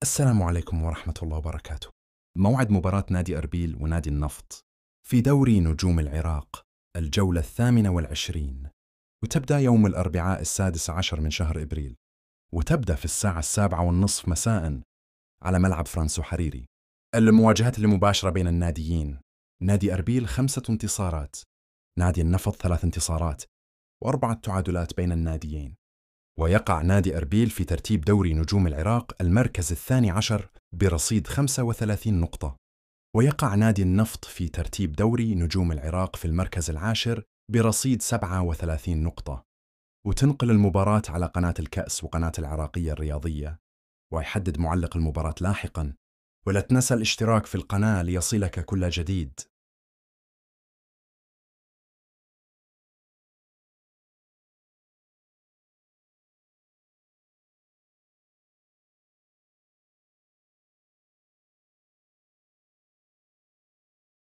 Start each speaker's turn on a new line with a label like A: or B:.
A: السلام عليكم ورحمة الله وبركاته. موعد مباراة نادي أربيل ونادي النفط في دوري نجوم العراق، الجولة 28، وتبدأ يوم الأربعاء 16 من شهر إبريل، وتبدأ في الساعة 7:30 مساء على ملعب فرانسو حريري. المواجهات المباشرة بين الناديين: نادي أربيل 5 انتصارات، نادي النفط 3 انتصارات، و4 تعادلات بين الناديين. ويقع نادي أربيل في ترتيب دوري نجوم العراق المركز 12 برصيد 35 نقطة، ويقع نادي النفط في ترتيب دوري نجوم العراق في المركز 10 برصيد 37 نقطة. وتنقل المباراة على قناة الكأس وقناة العراقية الرياضية، ويحدد معلق المباراة لاحقاً. ولا تنسى الاشتراك في القناة ليصلك كل جديد.